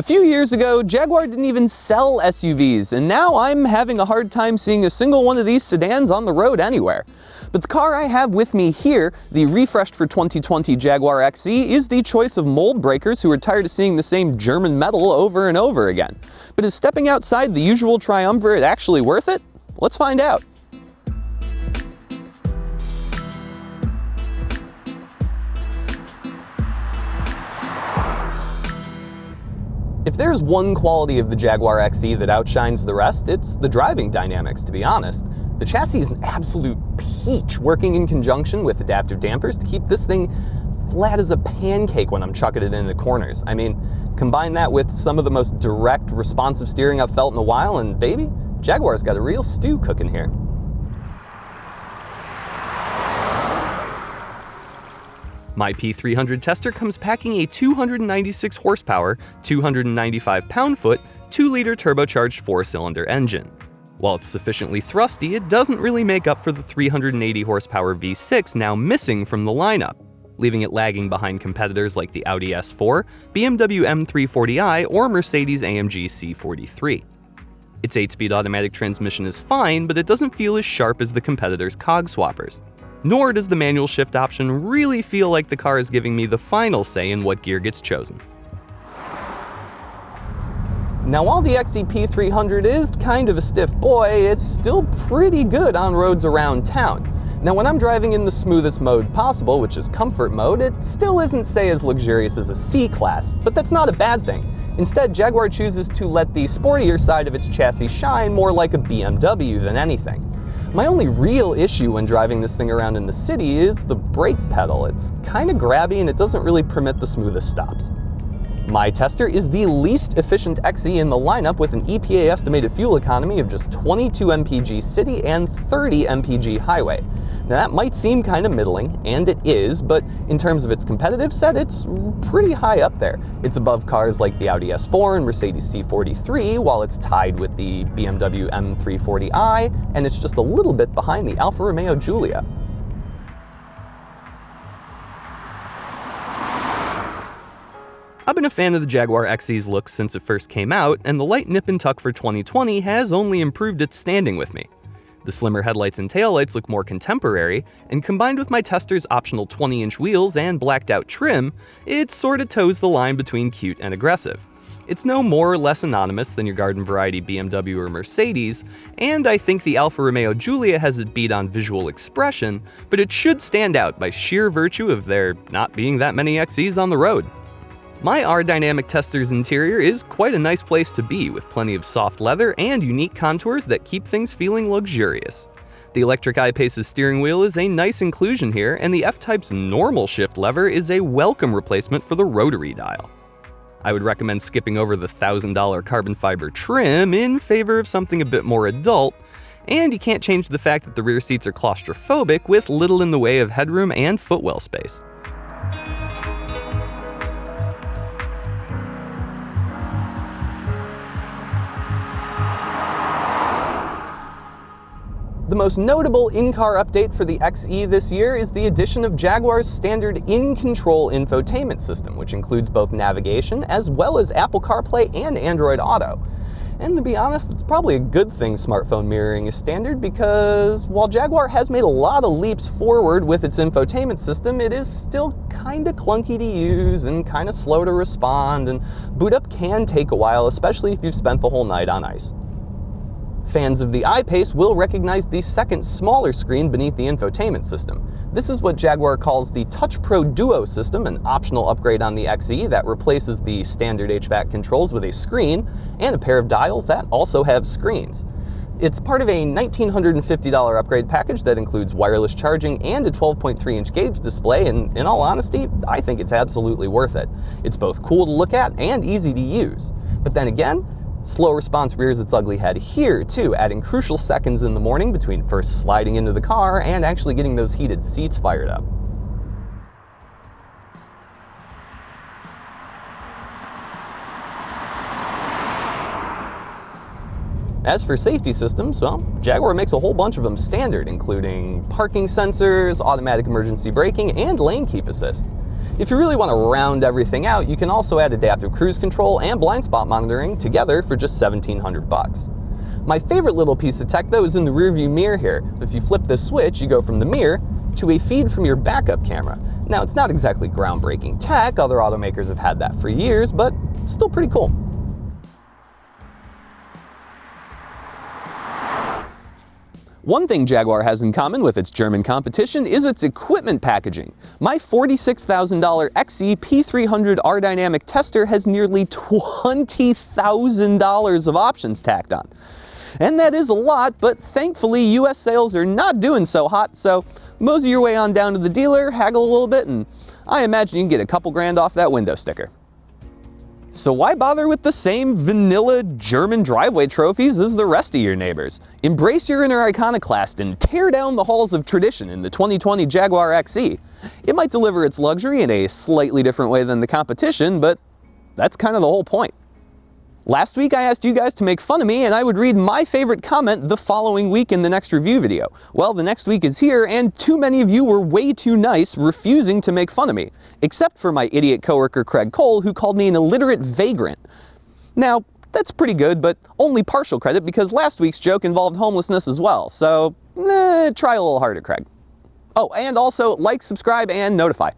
few years ago, Jaguar didn't even sell SUVs, and now I'm having a hard time seeing a single one of these sedans on the road anywhere. But the car I have with me here, the refreshed for 2020 Jaguar XE, is the choice of mold breakers who are tired of seeing the same German metal over and over again. But is stepping outside the usual triumvirate actually worth it? Let's find out. If there's one quality of the Jaguar XE that outshines the rest, it's the driving dynamics, to be honest. The chassis is an absolute peach, working in conjunction with adaptive dampers to keep this thing flat as a pancake when I'm chucking it into corners. I mean, combine that with some of the most direct, responsive steering I've felt in a while, and baby, Jaguar's got a real stew cooking here. My P300 tester comes packing a 296 horsepower, 295 pound-foot, 2-liter turbocharged 4-cylinder engine. While it's sufficiently thrusty, it doesn't really make up for the 380 horsepower V6 now missing from the lineup, leaving it lagging behind competitors like the Audi S4, BMW M340i, or Mercedes-AMG C43. Its 8-speed automatic transmission is fine, but it doesn't feel as sharp as the competitors' cog swappers. Nor does the manual shift option really feel like the car is giving me the final say in what gear gets chosen. Now, while the XE P300 is kind of a stiff boy, it's still pretty good on roads around town. Now, when I'm driving in the smoothest mode possible, which is comfort mode, it still isn't, say, as luxurious as a C-Class, but that's not a bad thing. Instead, Jaguar chooses to let the sportier side of its chassis shine more like a BMW than anything. My only real issue when driving this thing around in the city is the brake pedal. It's kind of grabby and it doesn't really permit the smoothest stops. My tester is the least efficient XE in the lineup with an EPA estimated fuel economy of just 22 mpg city and 30 mpg highway. Now that might seem kind of middling, and it is, but in terms of its competitive set, it's pretty high up there. It's above cars like the Audi S4 and Mercedes C43, while it's tied with the BMW M340i, and it's just a little bit behind the Alfa Romeo Giulia. I've been a fan of the Jaguar XE's look since it first came out, and the light nip and tuck for 2020 has only improved its standing with me. The slimmer headlights and taillights look more contemporary, and combined with my tester's optional 20-inch wheels and blacked-out trim, it sorta toes the line between cute and aggressive. It's no more or less anonymous than your garden variety BMW or Mercedes, and I think the Alfa Romeo Giulia has it beat on visual expression, but it should stand out by sheer virtue of there not being that many XEs on the road. My R-Dynamic tester's interior is quite a nice place to be, with plenty of soft leather and unique contours that keep things feeling luxurious. The electric I-Pace's steering wheel is a nice inclusion here, and the F-Type's normal shift lever is a welcome replacement for the rotary dial. I would recommend skipping over the $1,000 carbon fiber trim in favor of something a bit more adult, and you can't change the fact that the rear seats are claustrophobic with little in the way of headroom and footwell space. The most notable in-car update for the XE this year is the addition of Jaguar's standard in-control infotainment system, which includes both navigation as well as Apple CarPlay and Android Auto. And to be honest, it's probably a good thing smartphone mirroring is standard, because while Jaguar has made a lot of leaps forward with its infotainment system, it is still kinda clunky to use and kinda slow to respond, and boot up can take a while, especially if you've spent the whole night on ice. Fans of the I-Pace will recognize the second smaller screen beneath the infotainment system. This is what Jaguar calls the Touch Pro Duo system, an optional upgrade on the XE that replaces the standard HVAC controls with a screen and a pair of dials that also have screens. It's part of a $1,950 upgrade package that includes wireless charging and a 12.3-inch gauge display, and in all honesty, I think it's absolutely worth it. It's both cool to look at and easy to use. But then again, slow response rears its ugly head here too, adding crucial seconds in the morning between first sliding into the car and actually getting those heated seats fired up. As for safety systems, well, Jaguar makes a whole bunch of them standard, including parking sensors, automatic emergency braking, and lane keep assist. If you really want to round everything out, you can also add adaptive cruise control and blind spot monitoring together for just $1,700. My favorite little piece of tech though is in the rearview mirror here. If you flip this switch, you go from the mirror to a feed from your backup camera. Now, it's not exactly groundbreaking tech, other automakers have had that for years, but it's still pretty cool. One thing Jaguar has in common with its German competition is its equipment packaging. My $46,000 XE P300 R-Dynamic tester has nearly $20,000 of options tacked on. And that is a lot, but thankfully US sales are not doing so hot, so mosey your way on down to the dealer, haggle a little bit, and I imagine you can get a couple grand off that window sticker. So why bother with the same vanilla German driveway trophies as the rest of your neighbors? Embrace your inner iconoclast and tear down the halls of tradition in the 2020 Jaguar XE. It might deliver its luxury in a slightly different way than the competition, but that's kind of the whole point. Last week I asked you guys to make fun of me and I would read my favorite comment the following week in the next review video. Well, the next week is here and too many of you were way too nice, refusing to make fun of me. Except for my idiot coworker Craig Cole, who called me an illiterate vagrant. Now, that's pretty good, but only partial credit because last week's joke involved homelessness as well, so try a little harder, Craig. Oh, and also like, subscribe, and notify.